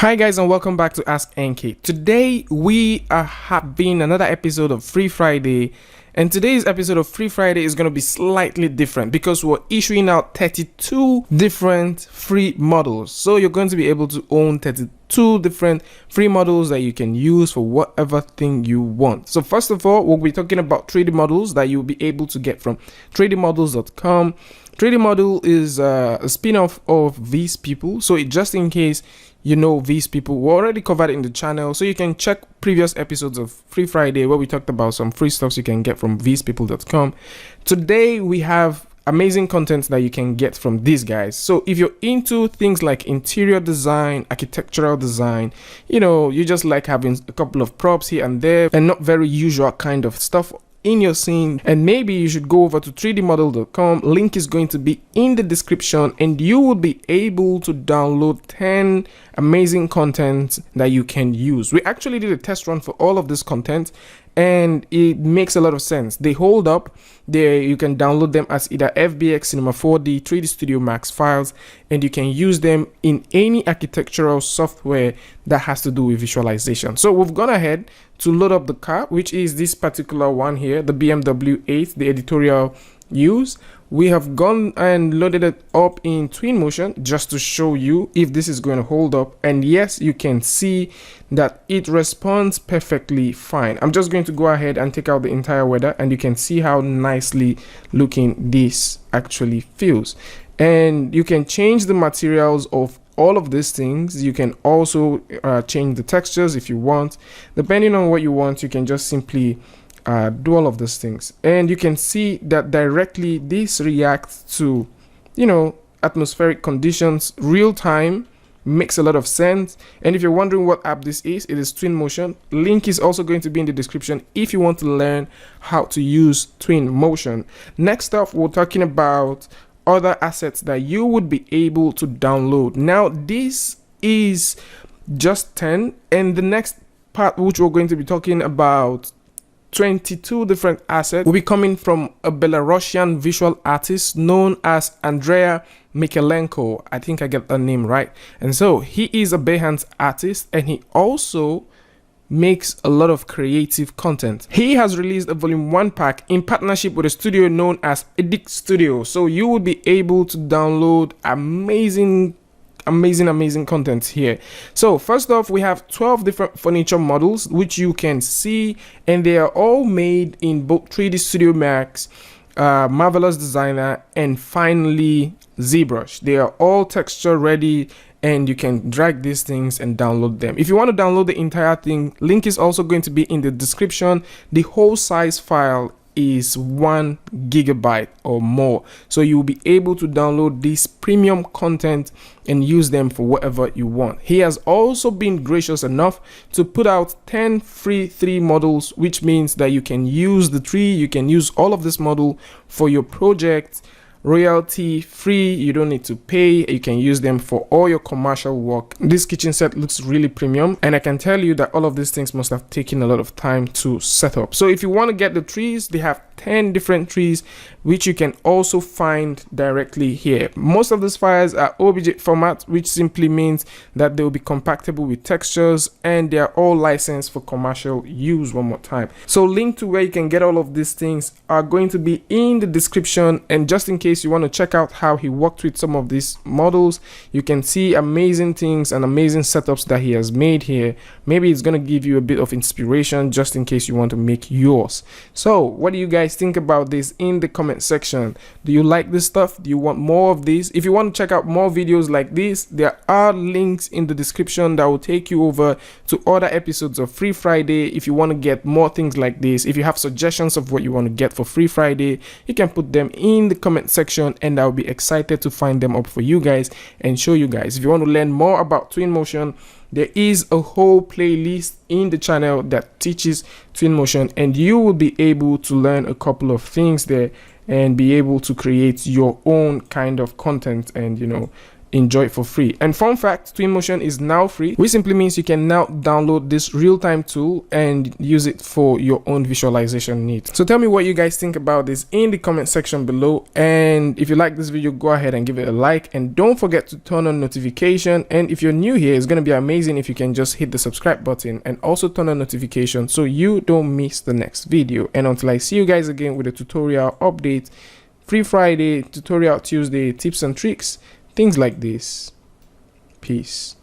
Hi guys, and welcome back to askNK. Today we are having another episode of Free Friday, and today's episode of Free Friday is going to be slightly different because we're issuing out 32 different free models. So you're going to be able to own 32 different free models that you can use for whatever thing you want. So first of all, we'll be talking about 3D models that you'll be able to get from 3dmodels.com. 3D model is a spin-off of these people, so just in case you know these people, we already covered it in the channel, so you can check previous episodes of Free Friday where we talked about some free stuff you can get from thesepeople.com. Today we have amazing content that you can get from these guys. So if you're into things like interior design, architectural design, you just like having a couple of props here and there and not very usual kind of stuff in your scene, and maybe you should go over to 3dmodel.com. Link is going to be in the description, and you will be able to download 10 amazing content that you can use. We actually did a test run for all of this content, and it makes a lot of sense. They hold up. There you can download them as either FBX, Cinema 4D, 3D Studio Max files, and you can use them in any architectural software that has to do with visualization. So we've gone ahead to load up the car, which is this particular one here, the BMW 8, the editorial use. We have gone and loaded it up in Twinmotion just to show you if this is going to hold up, and yes, you can see that it responds perfectly fine. I'm just going to go ahead and take out the entire weather, and you can see how nicely looking this actually feels. And you can change the materials of all of these things. You can also change the textures if you want. Depending on what you want, you can just simply do all of those things, and you can see that directly this reacts to atmospheric conditions real time. Makes a lot of sense. And if you're wondering what app this is, it is Twinmotion. Link is also going to be in the description if you want to learn how to use Twinmotion. Next up, we're talking about other assets that you would be able to download. Now this is just 10, and the next part, which we're going to be talking about, 22 different assets, will be coming from a Belarusian visual artist known as Andrea Mikhalenko. I think I get the name right. And so he is a Behance artist, and he also makes a lot of creative content. He has released a volume 1 pack in partnership with a studio known as Edict Studio. So you will be able to download amazing content here. So first off, we have 12 different furniture models which you can see, and they are all made in both 3D Studio Max, Marvelous Designer, and finally ZBrush. They are all texture ready, and you can drag these things and download them. If you want to download the entire thing, link is also going to be in the description. The whole size file is 1 GB or more, so you'll be able to download this premium content and use them for whatever you want. He has also been gracious enough to put out 10 free 3 models, which means that you can use the 3, you can use all of this model for your project royalty free. You don't need to pay. You can use them for all your commercial work. This kitchen set looks really premium, and I can tell you that all of these things must have taken a lot of time to set up. So if you want to get the trees, they have 10 different trees which you can also find directly here. Most of these files are OBJ format, which simply means that they will be compatible with textures, and they are all licensed for commercial use. One more time, so link to where you can get all of these things are going to be in the description. And just in case you want to check out how he worked with some of these models, you can see amazing things and amazing setups that he has made here. Maybe it's going to give you a bit of inspiration just in case you want to make yours. So what do you guys think about this in the comment section? Do you like this stuff? Do you want more of this? If you want to check out more videos like this, there are links in the description that will take you over to other episodes of Free Friday. If you want to get more things like this, if you have suggestions of what you want to get for Free Friday, you can put them in the comment section, and I'll be excited to find them up for you guys and show you guys. If you want to learn more about Twinmotion, there is a whole playlist in the channel that teaches Twinmotion, and you will be able to learn a couple of things there and be able to create your own kind of content and enjoy it for free. And fun fact, Twinmotion is now free, which simply means you can now download this real-time tool and use it for your own visualization needs. So tell me what you guys think about this in the comment section below, and if you like this video, go ahead and give it a like, and don't forget to turn on notification. And if you're new here, it's going to be amazing if you can just hit the subscribe button and also turn on notifications so you don't miss the next video. And until I see you guys again with a tutorial update, Free Friday, Tutorial Tuesday, tips and tricks, things like this. Peace.